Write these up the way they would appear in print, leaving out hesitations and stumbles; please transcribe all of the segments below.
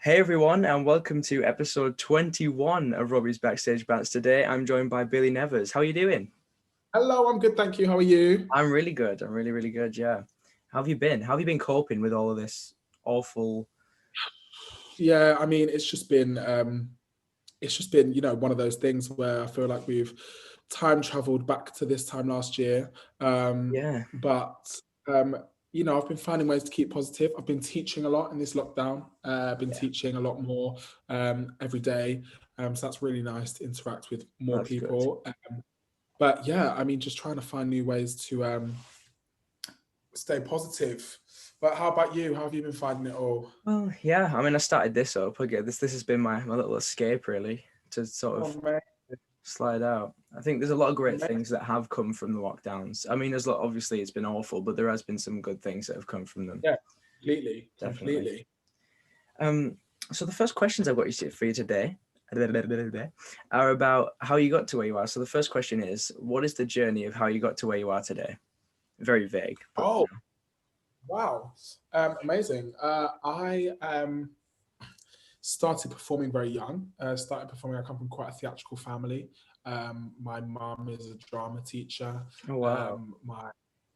Hey everyone, and welcome to episode 21 of Robbie's Backstage Bants. Today, I'm joined by Billy Nevers. How are you doing? Hello, I'm good, thank you. How are you? I'm really good. I'm really good. Yeah. How have you been? How have you been coping with all of this awful? Yeah, I mean, it's just been, one of those things where I feel like we've time traveled back to this time last year. Yeah, But um, I've been finding ways to keep positive. I've been teaching a lot in this lockdown. I've been yeah, teaching a lot more every day. So that's really nice to interact with more that's good. people. But yeah, I mean, just trying to find new ways to stay positive. But how about you? How have you been finding it all? Well, yeah. I mean, I started this up again. This has been my little escape, really, to sort Oh of man, slide out. I think there's a lot of great amazing. things that have come from the lockdowns. I mean, obviously it's been awful, but there has been some good things that have come from them. Yeah, completely, Definitely. completely. Um, so the first questions I've got for you today are about how you got to where you are. So the first question is, what is the journey of how you got to where you are today? Very vague, but Oh, wow. Amazing. I started performing very young. Started performing. I come from quite a theatrical family. My mum is a drama teacher. oh wow,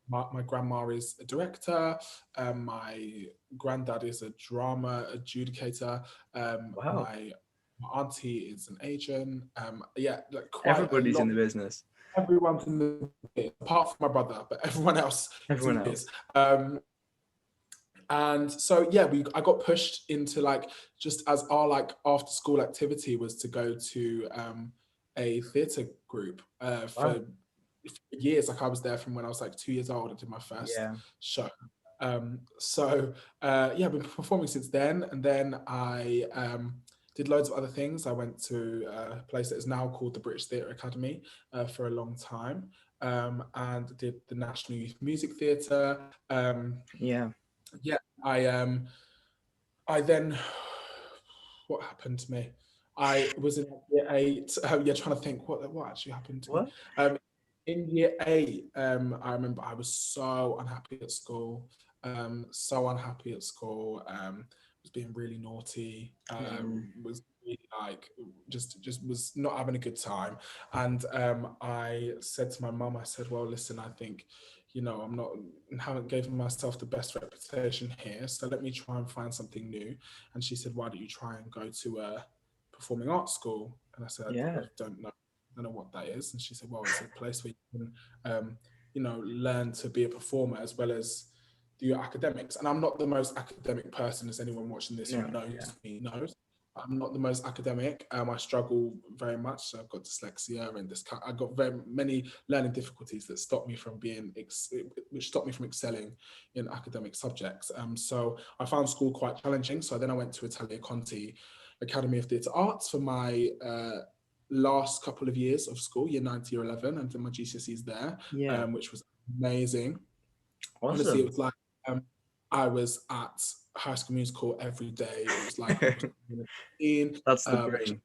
My grandma is a director. My granddad is a drama adjudicator. wow. My auntie is an agent. Yeah, like quite a Everybody's in lot. the business. Everyone's in the apart from my brother, but everyone else is Everyone in this. else. And so yeah, I got pushed into like just as our like after school activity was to go to a theatre group Wow. for years. Like I was there from when I was like 2 years old. I did my first Yeah. show. Yeah, I've been performing since then, and then I did loads of other things. I went to a place that is now called the British Theatre Academy for a long time, and did the National Youth Music Theatre. Yeah. Yeah, I then what happened to me? I was in year eight. Yeah, trying to think what actually happened to me. What? In year eight, I remember I was so unhappy at school. So unhappy at school. Was being really naughty. Mm, Was really like just was not having a good time. And I said to my mum, I said, "Well, listen, I think." I'm not haven't given myself the best reputation here, so let me try and find something new. And she said, "Why don't you try and go to a performing arts school?" And I said, "I yeah. don't know what that is." And she said, "Well, it's a place where you can, learn to be a performer as well as do your academics." And I'm not the most academic person, as anyone watching this who No. Yeah. knows me knows. I'm not the most academic. I struggle very much. So I've got dyslexia and this. I've got very many learning difficulties that stop me from which stop me from excelling in academic subjects. So I found school quite challenging. So then I went to Italia Conti Academy of Theatre Arts for my last couple of years of school, year 9 to year 11, and did my GCSEs there, Yeah. which was amazing. Honestly, it Awesome. was like um, I was at High School Musical every day. It was like I was in a scene. That's the Which dream.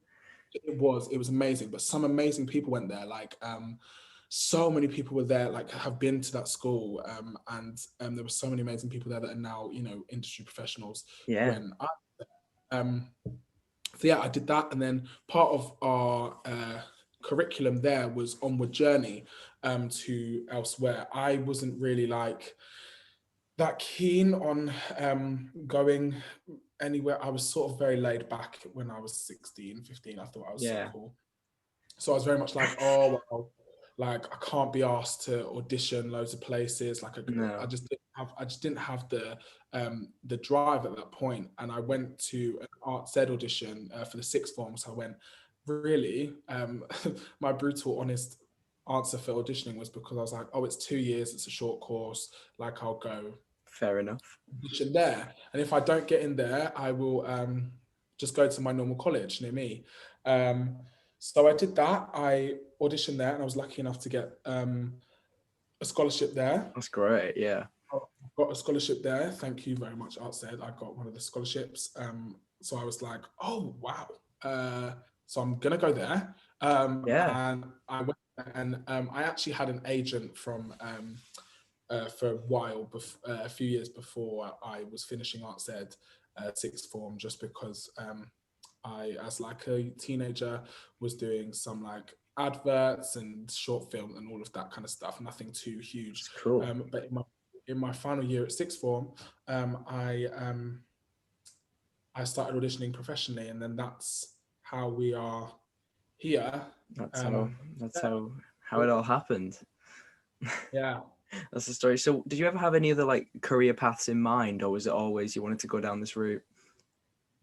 it was amazing. But some amazing people went there. Like so many people were there. Like have been to that school, and there were so many amazing people there that are now industry professionals. Yeah. When I um, so yeah, I did that, and then part of our curriculum there was onward journey to elsewhere. I wasn't really like that keen on going anywhere. I was sort of very laid back when I was 16, 15. I thought I was so Yeah. cool. So I was very much like, oh, well, like I can't be asked to audition loads of places. Like No. I just didn't have the drive at that point. And I went to an Arts Ed audition for the sixth form. So I went, really, my brutal, honest answer for auditioning was because I was like, oh, it's 2 years, it's a short course. Like I'll go Fair enough. audition there, and if I don't get in there, I will just go to my normal college near me. Um, so I did that. I auditioned there, and I was lucky enough to get a scholarship there. That's great. Yeah. I got a scholarship there. Thank you very much, Art said. I got one of the scholarships. So I was like, oh wow. So I'm gonna go there. Yeah. And I went there, and I actually had an agent from for a while, a few years before I was finishing Arts Ed. sixth form, just because I, as like a teenager, was doing some like adverts and short film and all of that kind of stuff. Nothing too huge. It's cool. But in my final year at sixth form, um, I um, I started auditioning professionally, and then that's how we are here. That's how Um, that's yeah, how it all happened. yeah. That's the story. So, did you ever have any other like career paths in mind, or was it always you wanted to go down this route?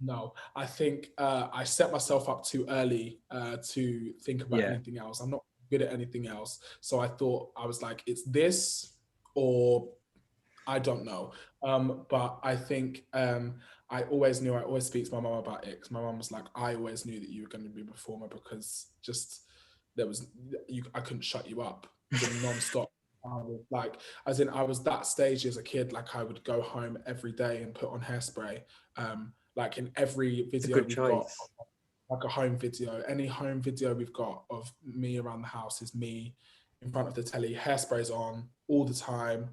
No, I think I set myself up too early to think about Yeah, anything else. I'm not good at anything else. So I thought, I was like, it's this or I don't know. But I think I always knew, I always speak to my mum about it, because my mum was like, I always knew that you were going to be a performer, because just there was, I couldn't shut you up as in non-stop. Like, as in, I was that stage as a kid, like I would go home every day and put on Hairspray. Like in every it's a video good we've got, choice. like a home video, any home video we've got of me around the house is me in front of the telly, Hairspray's on all the time,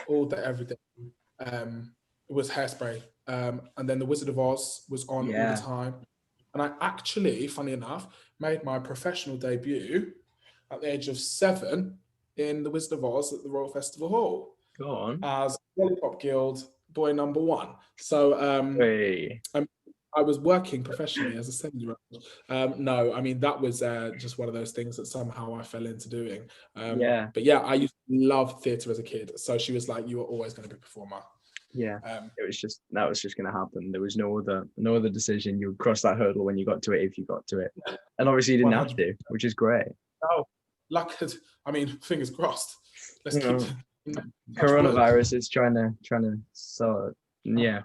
all the everything. It was Hairspray. And then The Wizard of Oz was on all the Yeah, time. And I actually, funny enough, made my professional debut at the age of 7 in The Wizard of Oz at the Royal Festival Hall go on. as Lollipop Guild boy number 1. So Hey, um, I was working professionally as a 7-year-old. No, I mean, that was just one of those things that somehow I fell into doing. yeah, But yeah, I used to love theatre as a kid. So she was like, you were always going to be a performer. yeah. Um, It was just that was just going to happen. There was no other decision. You would cross that hurdle when you got to it, if you got to it, and obviously you didn't have 100%. to, which is great. Oh, luck. I mean, fingers crossed. Let's You keep know, touch wood. coronavirus is trying to sort. Yeah.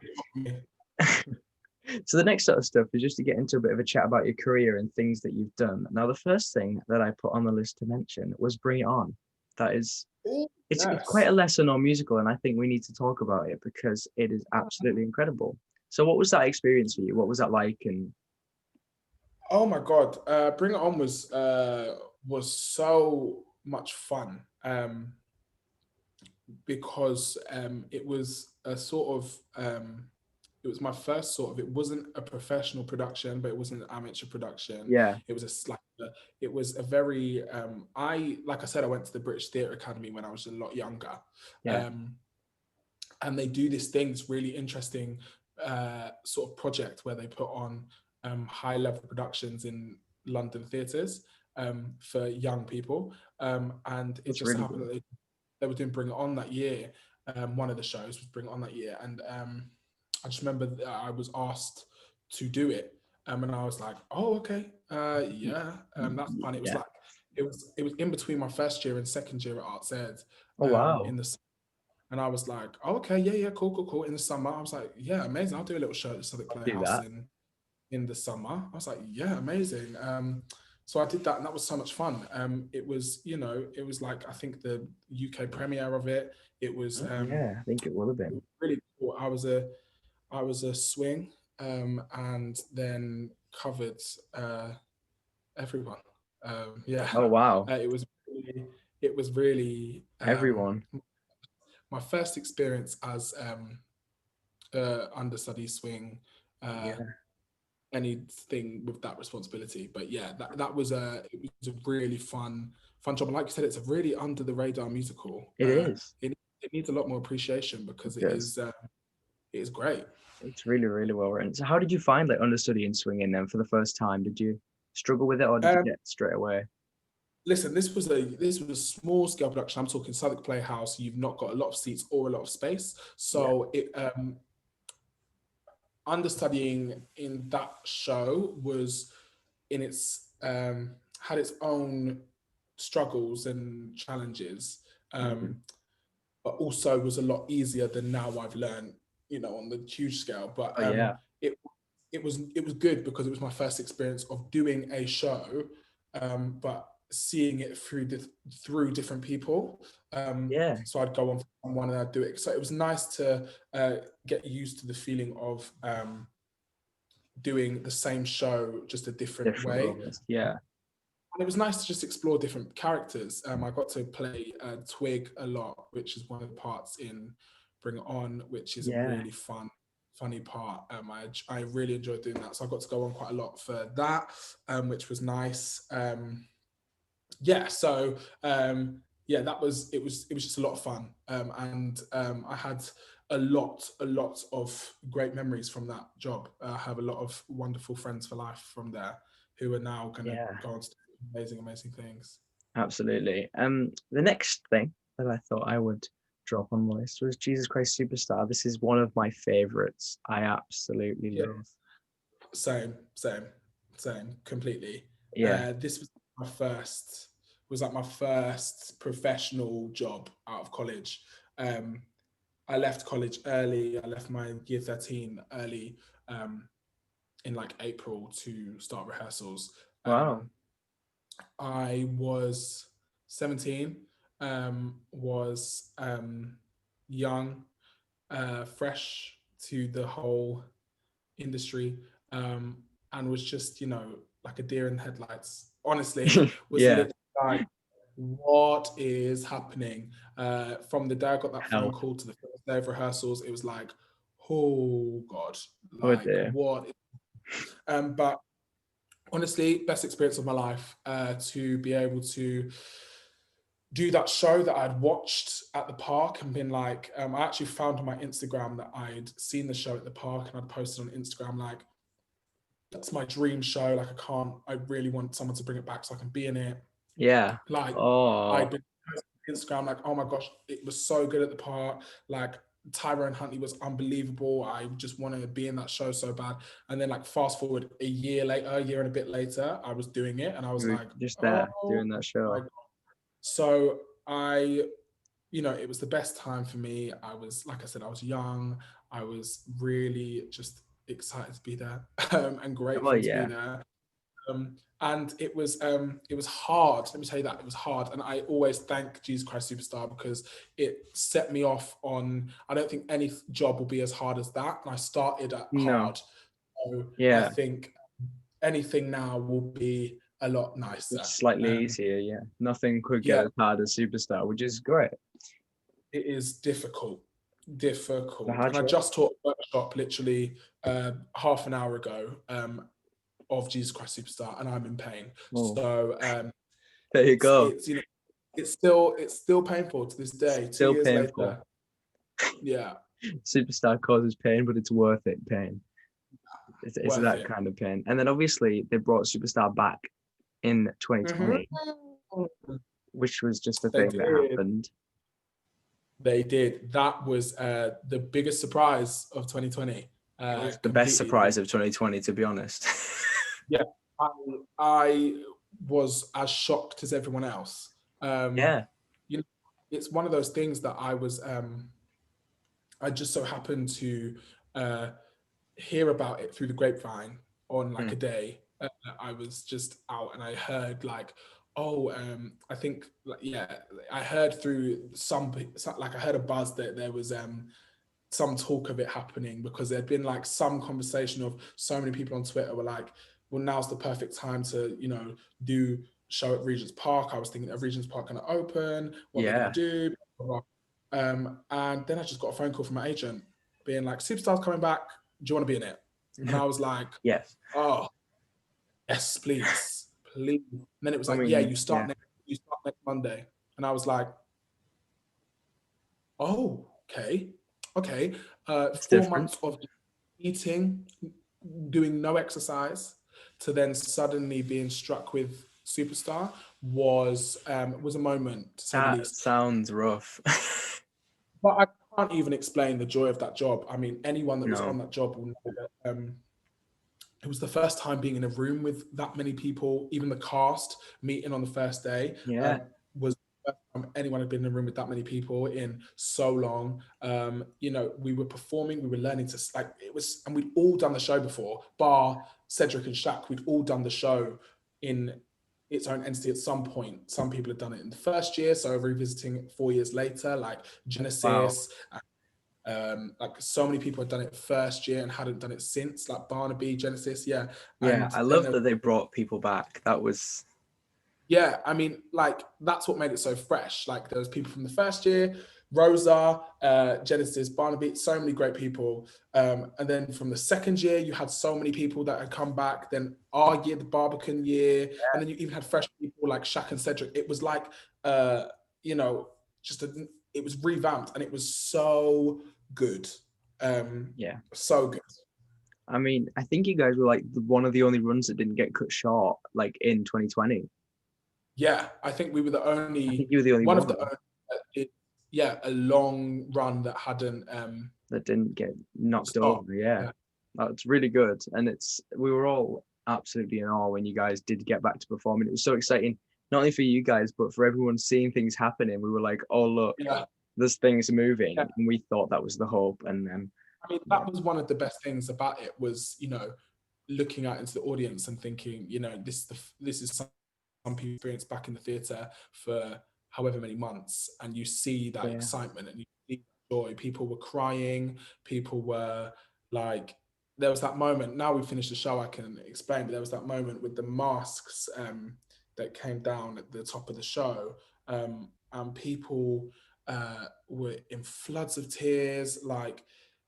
So the next sort of stuff is just to get into a bit of a chat about your career and things that you've done. Now, the first thing that I put on the list to mention was Bring It On. That is, Oh, it's quite yes. a lesser known musical, and I think we need to talk about it because it is absolutely incredible. So, what was that experience for you? What was that like? And Oh my God. Bring It On was so much fun. Because it was a sort of it was my first sort of, it wasn't a professional production, but it wasn't an amateur production. yeah, It was it was a very I, like I said, I went to the British Theatre Academy when I was a lot younger. yeah, um and they do this thing, this really interesting sort of project where they put on high level productions in London theatres for young people. And it that's just really happened good. that they were doing Bring It On that year. One of the shows was Bring It On that year, and I just remember that I was asked to do it, and I was like, "Oh, okay, yeah, that's fun." It was Yeah. like it was in between my first year and second year at Arts Ed, Oh wow, in the, and I was like, "Oh, okay, yeah, yeah, cool, cool, cool." In the summer, I was like, "Yeah, amazing. I'll do a little show at the Southwark I'll do Playhouse that. in the summer." I was like, "Yeah, amazing." So I did that, and that was so much fun. It was, it was like, I think the UK premiere of it. It was Oh, yeah, I think it would have been. really cool. I was a swing, and then covered everyone. Yeah, Oh wow, it was really everyone. my first experience as understudy swing. Uh, Yeah, Anything with that responsibility. But yeah, that was it was a really fun job. And like you said, it's a really under the radar musical. it is. It needs a lot more appreciation It because does. it is great. It's really, really well written. So how did you find like understudy and swinging then for the first time? Did you struggle with it or did you Um, get straight away? Listen, this was a small scale production. I'm talking Southwark Playhouse. You've not got a lot of seats or a lot of space, Yeah. so it understudying in that show was in its had its own struggles and challenges, Mhm. but also was a lot easier than now I've learned, on the huge scale. But Oh yeah. it it was good because it was my first experience of doing a show, but seeing it through different people. Yeah. So I'd go on for someone and I'd do it. So it was nice to get used to the feeling of doing the same show just a different Different way. roles. Yeah. And it was nice to just explore different characters. I got to play Twig a lot, which is one of the parts in Bring It On, which is a Yeah. really fun. funny part. I really enjoyed doing that, so I got to go on quite a lot for that, which was nice. Yeah, so yeah, it was just a lot of fun, and I had a lot of great memories from that job. I have a lot of wonderful friends for life from there who are now going to Yeah, go on to do amazing things. absolutely. The next thing that I thought I would drop on my list was Jesus Christ Superstar. This is one of my favorites. I absolutely Yeah, love. same, completely. Yeah. This was like my first professional job out of college. Um, I left college early. I left my year 13 early, um, in like April to start rehearsals. Wow. I was 17, was young, fresh to the whole industry, um, and was just, like a deer in the headlights. Honestly, was Yeah. literally like, what is happening? From the day I got that phone Help. call to the first day of rehearsals, it was like, oh God, Oh like dear. what? But honestly, best experience of my life, to be able to do that show that I'd watched at the park and been like, I actually found on my Instagram that I'd seen the show at the park, and I'd posted on Instagram like, that's my dream show. Like, I really want someone to bring it back so I can be in it. Yeah. Like, I'd Oh, been posting on Instagram like, oh my gosh, it was so good at the park. Like, Tyrone Huntley was unbelievable. I just wanted to be in that show so bad. And then, like, fast forward a year later, a year and a bit later, I was doing it, and I you was were like, just there oh doing that my show. God. So it was the best time for me. I was, like I said, I was young. I was really just excited to be there, and Oh grateful to be yeah. there. And it was hard. Let me tell you that it was hard. And I always thank Jesus Christ Superstar because it set me off on. I don't think any job will be as hard as that. And I started at No. hard, so I Yeah. think anything now will be a lot It's nicer. slightly easier. Yeah. Nothing could get Yeah, as hard as Superstar, which is great. it is difficult, The difficult. hard And I job. just taught a workshop literally half an hour ago, of Jesus Christ Superstar, and I'm in pain. Oh, So there you go. it's it's still painful to this day, two Still years painful. later. Yeah, Superstar causes pain, but it's worth it pain. It's worth that it. kind of pain. And then obviously they brought Superstar back in Mhm. 2020, which was just a They thing that did. happened. They did. That was the biggest surprise of 2020. It was the best Completely. surprise of 2020, to be honest. Yeah, I, I was as shocked as everyone else. Um, Yeah. you know, it's one of those things that I just so happened to uh, hear about it through the grapevine on like Hmm. a day. I was just out and I heard like, oh, I think like, yeah, I heard through like I heard a buzz that there was some talk of it happening because there'd been like some conversation of so many people on Twitter were like, well, now's the perfect time to, do show at Regent's Park. I was thinking of Regent's Park going to open, what they're going to Yeah. do. Blah, blah, blah. And then I just got a phone call from my agent being like, Superstar's coming back. Do you want to be in it? And I was like, Yes. oh, yes, please, please. And then it was I like, yeah, mean, yeah, you start next Monday. And I was like, oh, okay, okay. it's 4 different. months of eating, doing no exercise, to then suddenly being struck with Superstar was a moment to say the That least. sounds rough. But I can't even explain the joy of that job. I mean, anyone that was on No. that job will know that it was the first time being in a room with that many people. Even the cast meeting on the first day Yeah. was the first time anyone had been in a room with that many people in so long. We were performing, we were learning to like it was, and we'd all done the show before, bar Cedric and Shaq. We'd all done the show in its own entity at some point. Some people had done it in the first year, so revisiting it 4 years later, like Wow. Genesis. Like so many people had done it first year and hadn't done it since, like Barnaby, Genesis, yeah. Yeah. And I then love that they brought people back. That was, yeah, I mean, like that's what made it so fresh. Like there was people from the first year, Rosa, Genesis, Barnaby, so many great people. And then from the second year, you had so many people that had come back. Then our year, the Barbican year, and then you even had fresh people like Shaq and Cedric. It was like, you know, it was revamped and it was so good. Yeah. So good. I mean, I think you guys were like one of the only runs that didn't get cut short, like in 2020. Yeah, I think we were the I think only you were the only one of one the only, yeah, a long run that hadn't that didn't get knocked stopped. over. Yeah, Yeah, that's really good. And we were all absolutely in awe when you guys did get back to performing. It was so exciting, not only for you guys, but for everyone seeing things happening. We were like, oh, look, yeah, there's things moving. yeah. And we thought that was the hope. And then, I mean, yeah, that was one of the best things about it was, looking out into the audience and thinking, this is some people experience back in the theatre for however many months, and you see that yeah, excitement and you see that joy. People were crying, people were like, there was that moment. Now we finished the show, I can explain, but there was that moment with the masks that came down at the top of the show, and people were in floods of tears, like,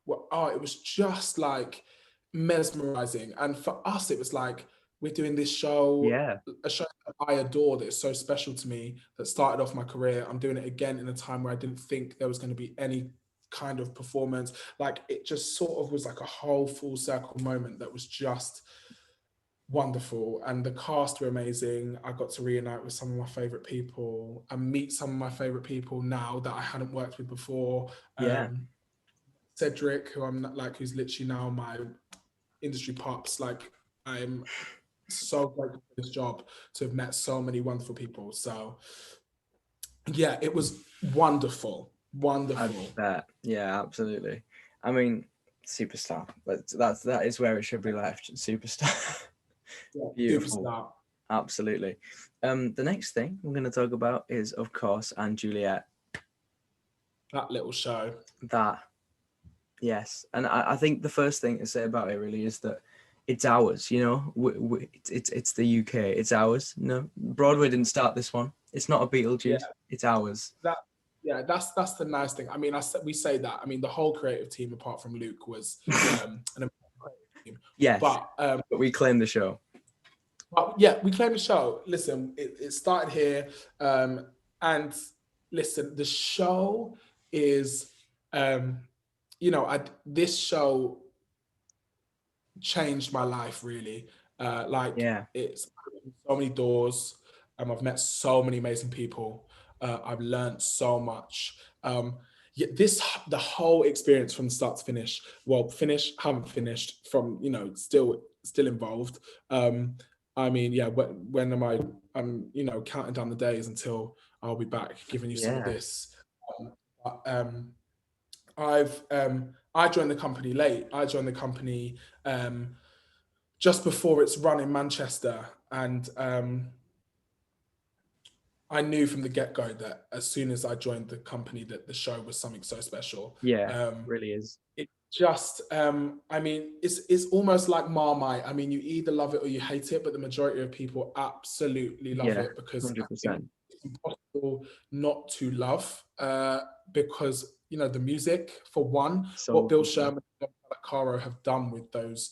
well, oh, it was just like mesmerizing. And for us, it was like, we're doing this show, yeah, a show that I adore, that is so special to me, that started off my career. I'm doing it again in a time where I didn't think there was going to be any kind of performance. Like, it just sort of was like a whole full circle moment that was just wonderful. And the cast were amazing. I got to reunite with some of my favorite people and meet some of my favorite people now that I hadn't worked with before. yeah. Cedric, who I'm like, who's literally now my industry pops. Like, I'm so grateful for this job, to have met so many wonderful people. So yeah, it was wonderful, I wonderful. bet. Yeah, absolutely. I mean, superstar. That is where it should be left. Superstar. Yeah, Beautiful. superstar. Absolutely. The next thing we're going to talk about is, of course, and Juliet. That little show. That, yes. And I think the first thing to say about it really is that it's ours, you know? It's the UK. It's ours. No, Broadway didn't start this one. It's not a Yeah, Beetlejuice. It's ours. that. Yeah, that's the nice thing. I mean, we say that. I mean, the whole creative team, apart from Luke, was an amazing creative team. Yes, But but we claim the show. yeah, we claim the show. Listen, it started here, and listen, the show is, this show changed my life really. Like, Yeah, it's opened so many doors. I've met so many amazing people. I've learned so much. Yeah, the whole experience from start to finish. Well, haven't finished, from still involved. I mean, yeah. When am I? I'm counting down the days until I'll be back giving you some of yeah, this. But, I joined the company late. I joined the company just before its run in Manchester, and I knew from the get-go that as soon as I joined the company, that the show was something so special. yeah. Um, Really is. it just, I mean, it's almost like Marmite. I mean, you either love it or you hate it, but the majority of people absolutely love Yeah, it, because I think 100%. it's impossible not to love, because the music, for one, what So Bill good. Sherman and Caro have done with those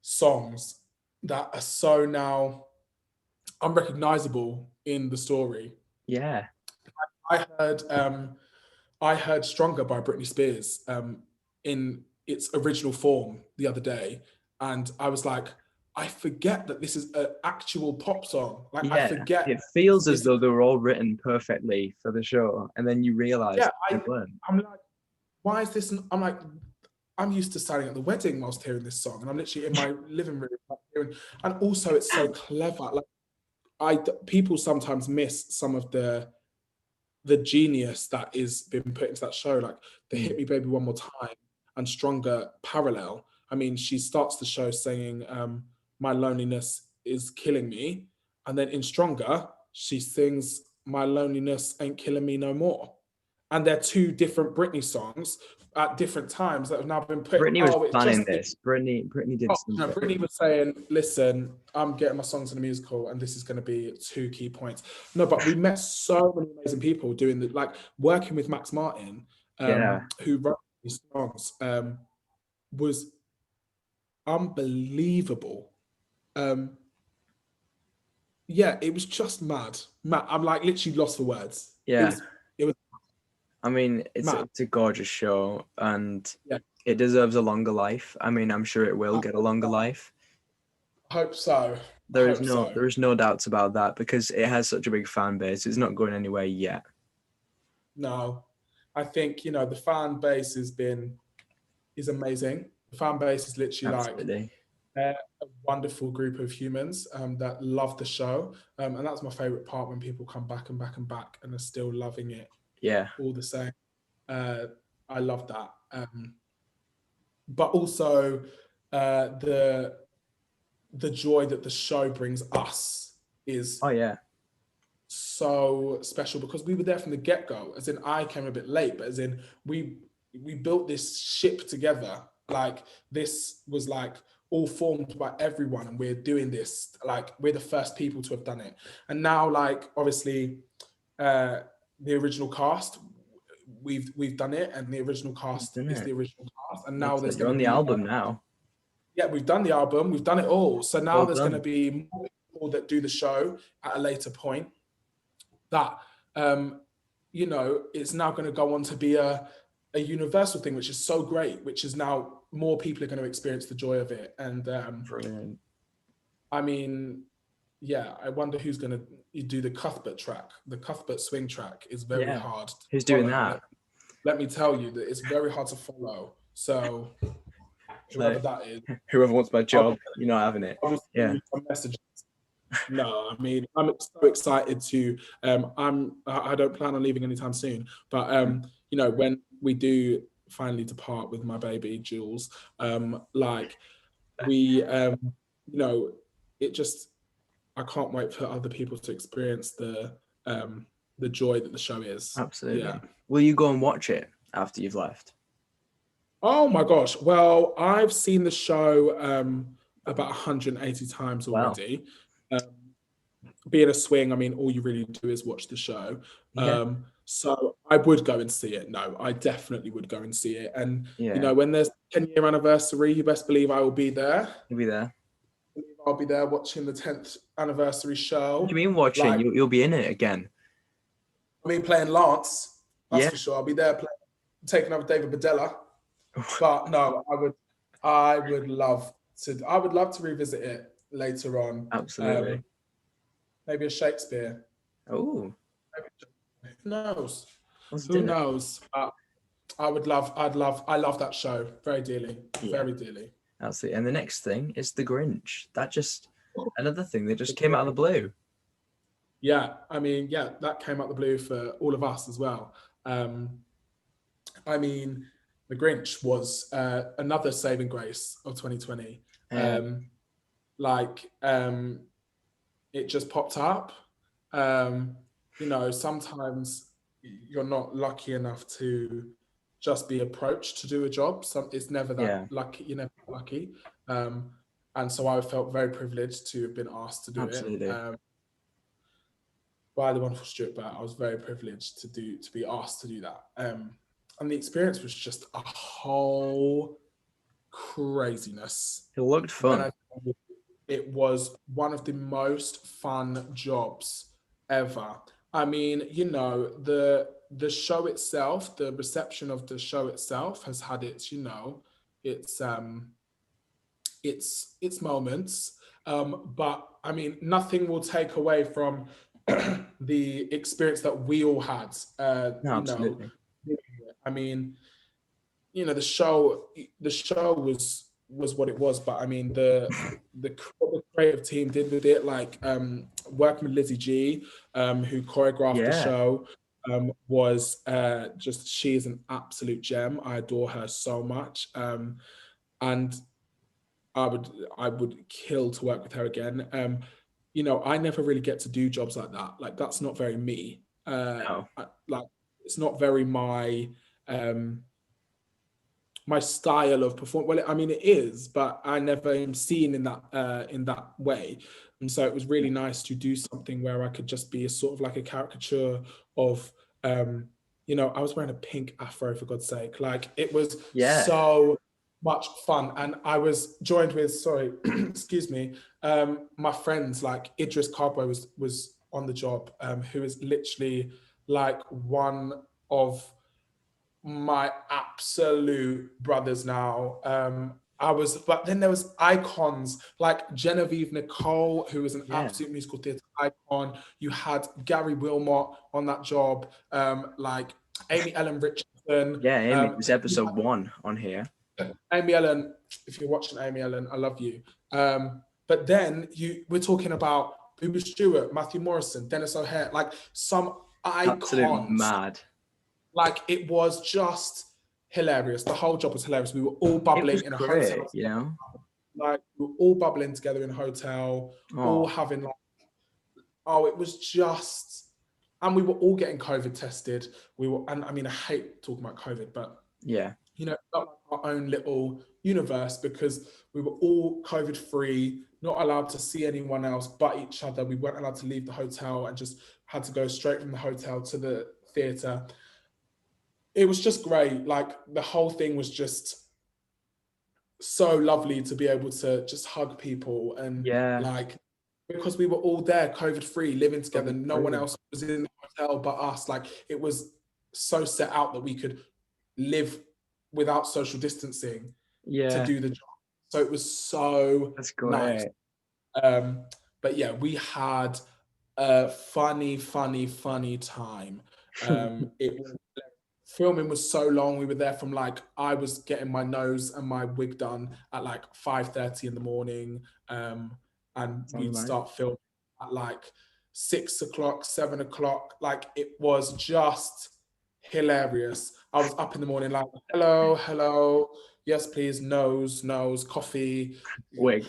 songs that are so now unrecognizable in the story. Yeah, I heard I heard "Stronger" by Britney Spears in its original form the other day, and I was like, I forget that this is an actual pop song. Like, I yeah. forget It feels as this. though they were all written perfectly for the show, and then you realize Yeah, they weren't. I'm like, why is this? I'm like, I'm used to standing at the wedding whilst hearing this song, and I'm literally in my living room, like, and also it's so clever. Like, people sometimes miss some of the genius that is being put into that show, like the Mm. "Hit Me Baby One More Time" and "Stronger" parallel. I mean, she starts the show saying, "My loneliness is killing me," and then in "Stronger" she sings, "My loneliness ain't killing me no more." And they're two different Britney songs, at different times that have now been put. Brittany was Oh, it's planning just. this. Brittany did Oh, no, something. Brittany was saying, listen, I'm getting my songs in a musical and this is going to be 2 key points. No, but we met so many amazing people doing the, like, working with Max Martin, Yeah. who wrote these songs, was unbelievable. Yeah, it was just mad. Mad. I'm like literally lost for words. Yeah. It was I mean, mad. it's a gorgeous show, and Yeah, it deserves a longer life. I mean, I'm sure it will get a longer life. I hope so. I There is hope no so. there is no doubts about that because it has such a big fan base. It's not going anywhere yet. No, I think the fan base is amazing. The fan base is literally like Absolutely. they're a wonderful group of humans that love the show, and that's my favorite part when people come back and back and back and are still loving it Yeah. all the same. Uh, I love that, but also the joy that the show brings us is Oh yeah. so special because we were there from the get-go. As in, I came a bit late, but as in we built this ship together. Like, this was like all formed by everyone, and we're doing this, like, we're the first people to have done it. And now, like, obviously, the original cast, we've done it, and the original cast Isn't is it? the original cast, and now That's there's it. You're going to on the be album now. yeah, we've done the album, we've done it all. So now Well there's going to done. be more people that do the show at a later point. That it's now going to go on to be a universal thing, which is so great. Which is now more people are going to experience the joy of it. And Brilliant. I mean, yeah, I wonder who's going to do the Cuthbert track. The Cuthbert swing track is very Yeah. hard to Who's doing follow. that? Let me tell you that it's very hard to follow. So So whoever that is, whoever wants my I'll, job, you're not having it. I'll send Yeah. you some messages. No, I mean, I'm so excited to. I don't plan on leaving anytime soon, but when we do finally depart with my baby Jules, like we, it just, I can't wait for other people to experience the joy that the show is. Yeah. Absolutely. Will you go and watch it after you've left? Oh my gosh. Well, I've seen the show about 180 times Well, already. Um, Being a swing, I mean, all you really do is watch the show. yeah. So I would go and see it. No, I definitely would go and see it. And Yeah. when there's 10-year anniversary, you best believe I will be there. You'll be there. I'll be there watching the 10th anniversary What do show. you mean watching? Like, You'll be in it again. I mean, playing Lance, that's Yeah. for sure. I'll be there taking over David Badella. But no, I would love to revisit it later on. Absolutely. Maybe a Shakespeare. Oh, Who knows? let's Who do it. knows? I love that show very dearly, Yeah. very dearly. Absolutely. And the next thing is the Grinch. Another thing that just came out of the blue. Yeah, I mean, yeah, that came out the blue for all of us as well. I mean, The Grinch was another saving grace of 2020. Like, it just popped up. Sometimes you're not lucky enough to just be approached to do a job. It's never that lucky. You're never lucky. And so I felt very privileged to have been asked to do Absolutely. it. By the wonderful Stuart Burt, I was very privileged to be asked to do that. And the experience was just a whole craziness. It looked fun. It was one of the most fun jobs ever. I mean, the show itself, the reception of the show itself has had its moments. But I mean, nothing will take away from the experience that we all had. No, absolutely. I mean, the show was what it was, but I mean what the creative team did with it, like working with Lizzie G, who choreographed the show, was just, she is an absolute gem. I adore her so much, and I would kill to work with her again. I never really get to do jobs like that. Like, that's not very me. No. Like, it's not very my my style of perform. Well, I mean, it is, but I never am seen in that way. And so it was really nice to do something where I could just be a sort of like a caricature of, I was wearing a pink afro, for God's sake. Like, it was Yeah. so much fun. And I was joined with, sorry, excuse me, my friends, like Idris Carbo was on the job, who is literally like one of my absolute brothers now. But then there was icons like Genevieve Nicole, who was an Yeah. absolute musical theatre icon. You had Gary Wilmot on that job, like Amy Ellen Richardson. Yeah, Amy, it was You episode 1 on here. had Amy Ellen, if you're watching Amy Ellen, I love you. But then we're talking about Booba Stewart, Matthew Morrison, Dennis O'Hare, like some Absolute icons. mad. Like, it was just hilarious. The whole job was hilarious. We were all bubbling in a Great, hotel. you know? Like, we were all bubbling together in a hotel, all having like, it was just, and we were all getting COVID tested. And I mean, I hate talking about COVID, but yeah, it felt like our own little universe, because we were all COVID free, not allowed to see anyone else but each other. We weren't allowed to leave the hotel and just had to go straight from the hotel to the theatre. It was just great. Like, the whole thing was just so lovely to be able to just hug people and like, because we were all there, COVID free, living together. No one else was in the hotel but us. Like, it was so set out that we could live without social distancing to do the job. So it was so nice. But yeah, we had a funny time. Filming was so long. We were there from like, I was getting my nose and my wig done at like 5:30 in the morning. And we'd start filming at like 6 o'clock, 7 o'clock. Like, it was just hilarious. I was up in the morning like, hello, yes please, nose, coffee, wig,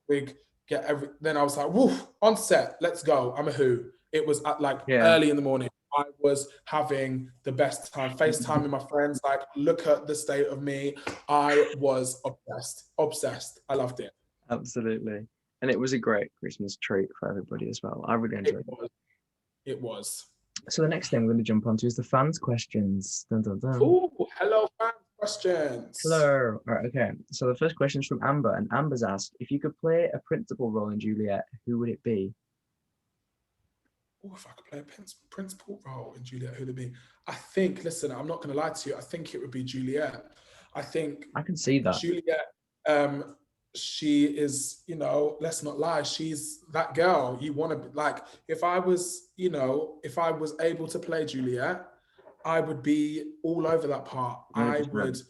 then I was like, woof, on set, let's go. I'm a who. It was at like early in the morning. I was having the best time. FaceTime with my friends, like, look at the state of me. I was obsessed. I loved it. Absolutely. And it was a great Christmas treat for everybody as well. I really enjoyed it. It was. So the next thing we're going to jump onto is the fans' questions. Dun, dun, dun. Ooh, hello, fans' questions. Hello. All right, okay. So the first question is from Amber, and Amber's asked, if you could play a principal role in Juliet, who would it be? Oh, if I could play a principal role in Juliet, who would it be? I think, listen, I'm not going to lie to you. I think it would be Juliet. I think I can see that. Juliet, she is, let's not lie, she's that girl you want to be. Like, if I was able to play Juliet, I would be all over that part. 100%. I would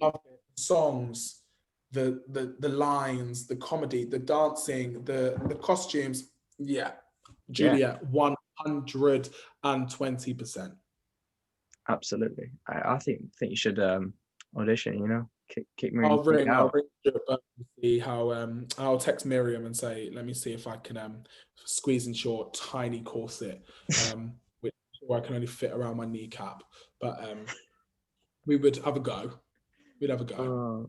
love it. Songs, the lines, the comedy, the dancing, the costumes. Yeah. Juliet, 120%. Absolutely. I think you should audition, kick me. I'll ring and see how I'll text Miriam and say, let me see if I can squeeze into your tiny corset, which I can only fit around my kneecap. But we would have a go. We'd have a go.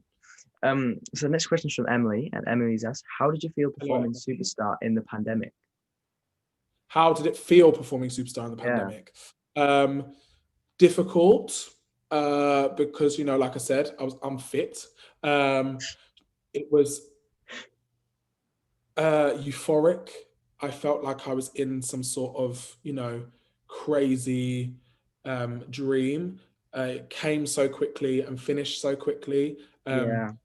So the next question is from Emily, and Emily's asked, how did you feel performing Superstar in the pandemic? How did it feel performing Superstar in the pandemic? Difficult, because, like I said, I was unfit. It was euphoric. I felt like I was in some sort of, crazy dream. It came so quickly and finished so quickly. But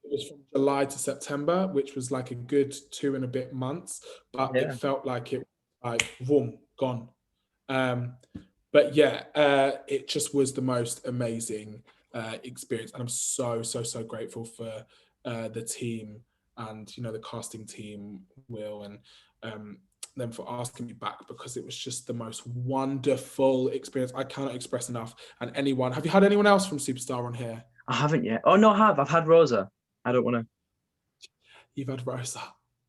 it was from July to September, which was like a good 2 and a bit months. But it felt like it, like, boom, gone. But yeah, it just was the most amazing experience, and I'm so grateful for the team and the casting team, Will, and them for asking me back, because it was just the most wonderful experience. I cannot express enough. And have you had anyone else from Superstar on here? I haven't yet. Oh no, I've had Rosa. I don't want to. You've had Rosa.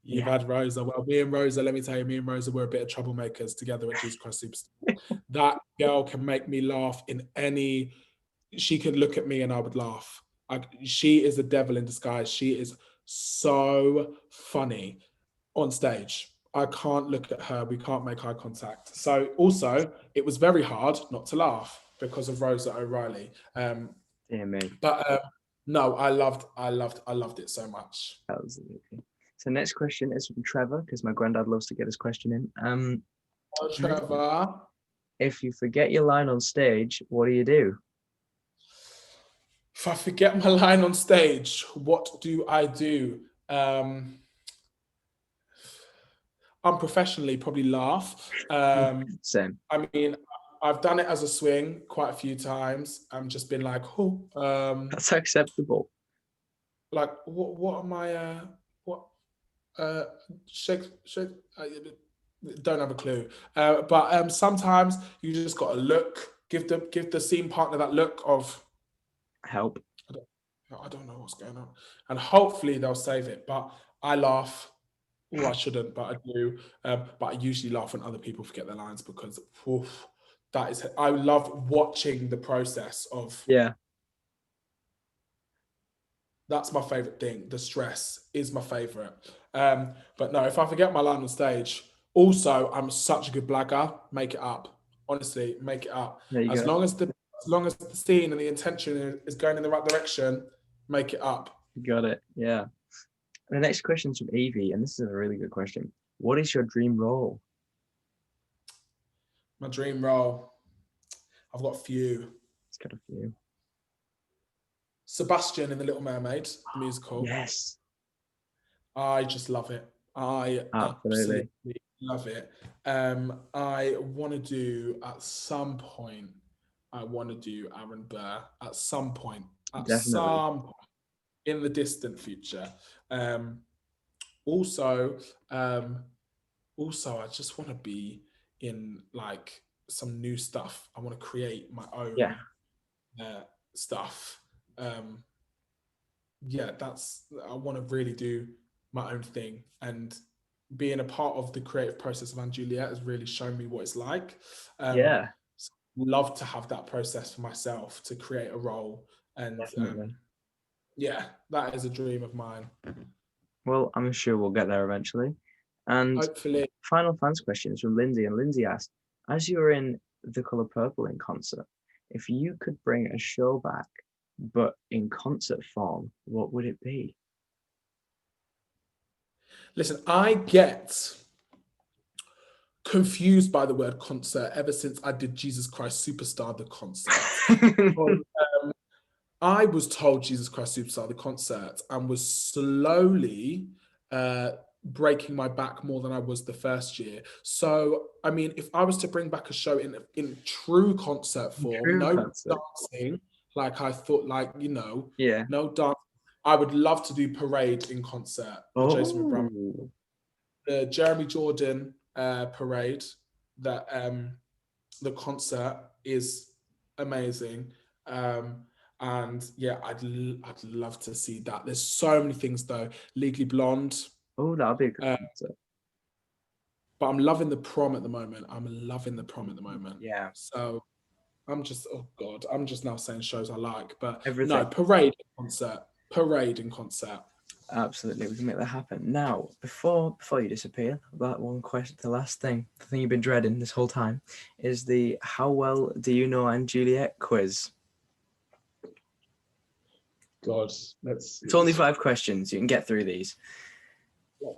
You've had Rosa. Well, me and Rosa, let me tell you, me and Rosa were a bit of troublemakers together at Jesus Christ Superstar. That girl can make me laugh in any she could look at me and I would laugh. She is the devil in disguise. She is so funny on stage. I can't look at her. We can't make eye contact. So also, it was very hard not to laugh because of Rosa O'Reilly. Dear me. But no, I loved it so much. Absolutely. So next question is from Trevor, because my granddad loves to get his question in. Oh, Trevor. If you forget your line on stage, what do you do? If I forget my line on stage, what do I do? Unprofessionally, probably laugh. Same. I mean, I've done it as a swing quite a few times. I'm just been like, oh, That's acceptable. like what am I? What uh, shake. Don't have a clue. But sometimes you just got to look, give the scene partner that look of Help. I don't know what's going on, and hopefully they'll save it. But I laugh. Oh, I shouldn't, but I do. But I usually laugh when other people forget their lines because oof, that is. I love watching the process of. Yeah. That's my favorite thing. The stress is my favorite. But no, if I forget my line on stage, also I'm such a good blagger. Make it up. Honestly, make it up. There you As go. long as the scene and the intention is going in the right direction, make it up. You got it. Yeah. The next question is from Evie, and this is a really good question. What is your dream role? My dream role. I've got a few. It's got a few. Sebastian in The Little Mermaid, the musical. Yes. I just love it. I Absolutely. absolutely love it. I want to do at some point. I want to do Aaron Burr at some point. At Definitely. some point in the distant future. Also, I just want to be in like some new stuff. I want to create my Yeah. own stuff. Yeah, that's I want to really do my own thing and being a part of the creative process of Anne Juliet has really shown me what it's like. Yeah. So love to have that process for myself to create a role and Definitely. yeah, that is a dream of mine. Well, I'm sure we'll get there eventually. And Hopefully, final fans question is from Lindsay, and Lindsay asked, as you were in The Colour Purple in concert, if you could bring a show back, but in concert form, what would it be? listen, I get confused by the word concert ever since I did Jesus Christ Superstar the concert. I was told Jesus Christ Superstar the concert and was slowly breaking my back more than I was the first year. So, I mean, if I was to bring back a show in true concert form, True no concert. dancing, like I thought, like, Yeah. no dance. I would love to do Parade in concert, the Jason McBride, Oh, the Jeremy Jordan Parade, that the concert is amazing. And yeah, I'd love to see that. There's so many things though. Legally Blonde, oh, that'll be a good uh, concert. but I'm loving the prom at the moment. Yeah. So I'm just oh god, I'm just now saying shows I like, but no, Everything. Parade in concert. Absolutely, we can make that happen. Now, before you disappear, that one question, the last thing, the thing you've been dreading this whole time, is the how well do you know Anne Juliet quiz. God, let's It's only 5 questions. You can get through these.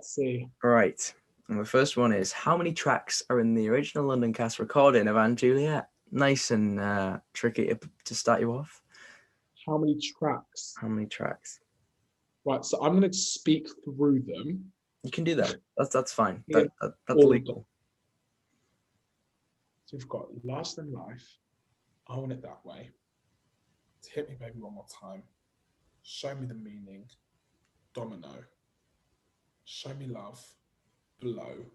see. All right. And the first one is how many tracks are in the original London cast recording of Anne Juliet? Nice and tricky to start you off. How many tracks? How many tracks? Right, so I'm going to speak through them. You can do that. That's fine. Yeah, That's legal. So we've got Last in Life. I want it that way. Hit me, baby, one more time. Show me the meaning. Domino. Show me love. Blow.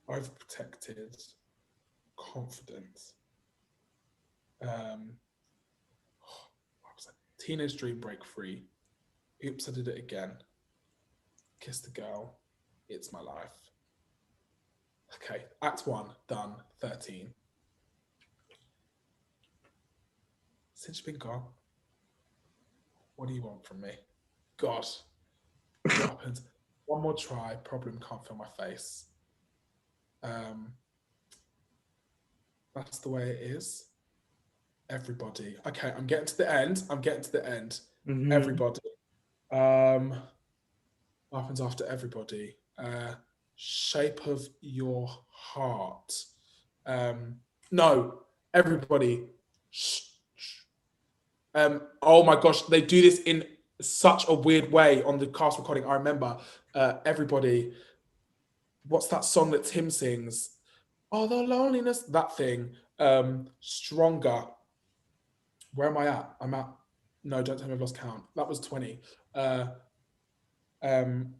Overprotected. Confident. What was that? Teenage Dream Break Free. Oops, I did it again. Kiss the Girl. It's My Life. Okay, Act 1, done. 13. since you've been gone, what do you want from me? God, what happens? One more try, problem can't feel my face. That's the way it is. Everybody. Okay, I'm getting to the end. Mhm. Everybody. What happens after everybody? Shape of your heart. No, everybody. Oh my gosh, they do this in such a weird way on the cast recording. I remember everybody. What's that song that Tim sings? Oh, the loneliness. That thing. Stronger. Where am I at? I'm at. No, don't tell me I've lost count. That was 20. Uh, um,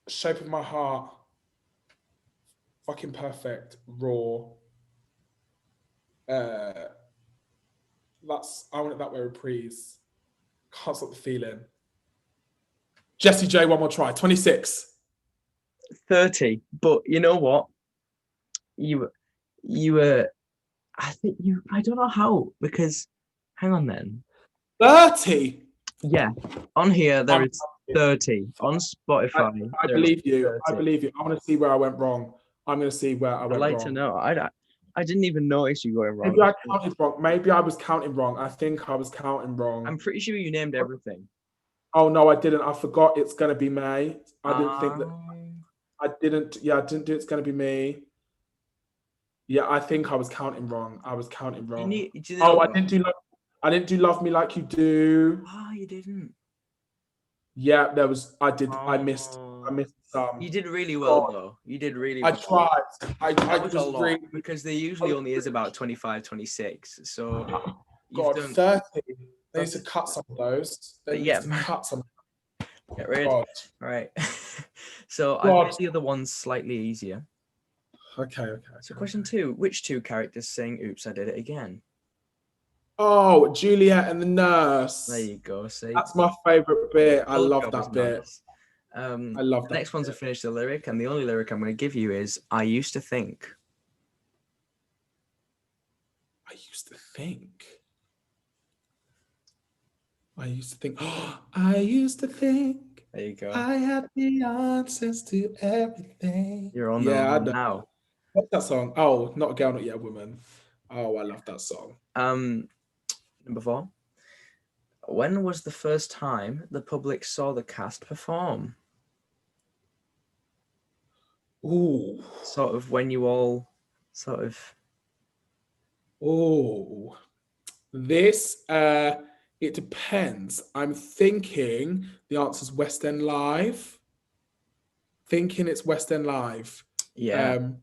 Shape of my heart. Fucking perfect. Raw. Uh, that's. I want it that way. Reprise. Can't stop the feeling. Jessie J. One more try. 26. 30. But you know what? You were. I think you. I don't know how because. Hang on then. 30. Yeah, on here there I'm, is 30. On I, Spotify I there is believe you. I 30. believe you. I want to see where I went wrong. I'm going to see where I I'd went like to wrong. know. I didn't even notice you going wrong. Maybe I counted wrong. Maybe I was counting wrong. I think I was counting wrong. I'm pretty sure you named everything. Oh no, I didn't. I forgot it's gonna be May. I didn't think that. Um, I didn't. Yeah, I didn't do it's gonna be me. Yeah, I think I was counting wrong. I was counting you wrong. need. Do you know Oh, I what? didn't do. I didn't do Love Me Like You Do. Ah, you didn't. Yeah, there was. I did. I missed. I Oh, missed some. you did really well God, though. You did really I well. tried. I That was a was lot really. because there usually only is about 25, 26. So you've God, done 30. They need to that's cut some of those. They need yeah, to cut some. get rid. God. Right. So I've God. made the other ones slightly easier. Okay. Okay. So Okay. question 2, which two characters sing Oops, I Did It Again? Oh, Juliet and the There nurse. you go. See, That's my favorite bit. I whole love job is that bit. nice. I love The that next one's to bit. finish the lyric, and the only lyric I'm going to give you is I used to think. I used to think. I used to think. Oh, I used to think There you go. I had the answers to everything. You're on the Yeah, I run know. now. What's that song? Oh, Not a Girl, Not Yet a Woman. Oh, I love that song. Number 4. When was the first time the public saw the cast perform? Ooh. Sort of when you all sort of. Oh. This it depends. I'm thinking the answer's West End Live. Thinking it's West End Live. Yeah, Um,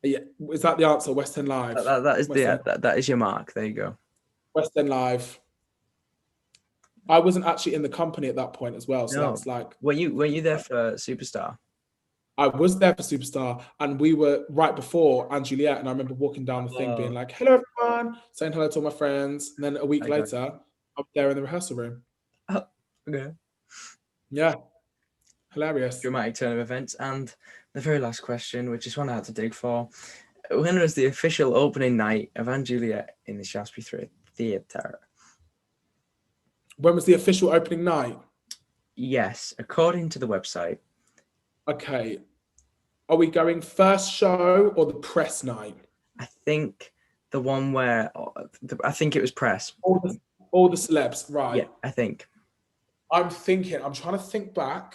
yeah, is that the answer? West End that, Live. that, that is West End. that is your mark. There you go. West End Live. I wasn't actually in the company at that point as well, so No, that's like were you there for Superstar? I was there for Superstar, and we were right before and Juliet, and I remember walking down the thing, being Oh, like, "Hello, everyone," saying hello to all my friends, and then a week I got later, I'm there in the rehearsal room. oh, okay. Yeah, hilarious. Dramatic turn of events. And the very last question, which is one I had to dig for. When was the official opening night of Anne Juliet in the Shaftesbury Theatre? When was the official opening night? Yes, according to the website. Okay, are we going first show or the press night? I think the one where I think it was press. All the celebs, Yeah, right? I think. I'm thinking. I'm trying to think back.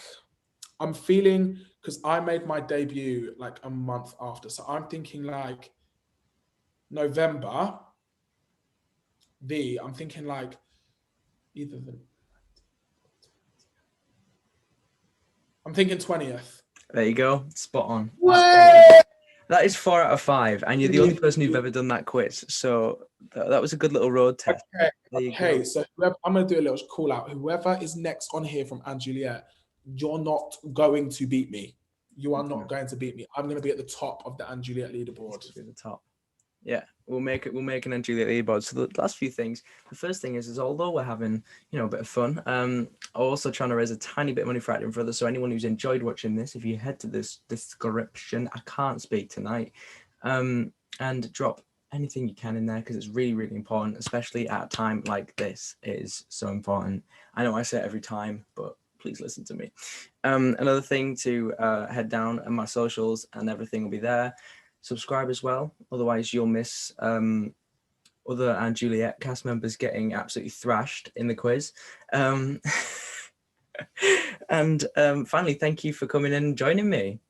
I'm feeling because I made my debut like a month after, so I'm thinking like November. I'm thinking like either the. I'm thinking 20th. There you go. Spot on. What? That is 4 out of 5, and you're the only person who've ever done that quiz. So that was a good little road test. Okay, There you okay. go. So I'm going to do a little call out. Whoever is next on here from Anne Juliet, you're not going to beat me. You are not going to beat me. I'm going to be at the top of the Anne Juliet leaderboard. At the top. Yeah, we'll make it. We'll make an Anne Juliet leaderboard. So the last few things. The first thing is although we're having a bit of fun, also trying to raise a tiny bit of money for Acting for Others. So anyone who's enjoyed watching this, if you head to this description, I can't speak tonight, and drop anything you can in there, because it's really, really important, especially at a time like this. It is so important. I know I say it every time, but please listen to me. Another thing to head down and my socials and everything will be there. Subscribe as well, otherwise you'll miss other and Juliet cast members getting absolutely thrashed in the quiz. And finally, thank you for coming in and joining me.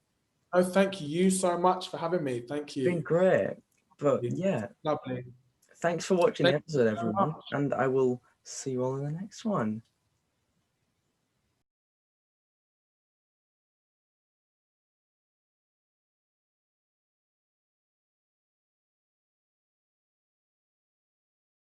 Oh, thank you so much for having me. Thank It's been you. great. But yeah, Lovely. thanks for watching the Thank you episode, so everyone. much. And I will see you all in the next one.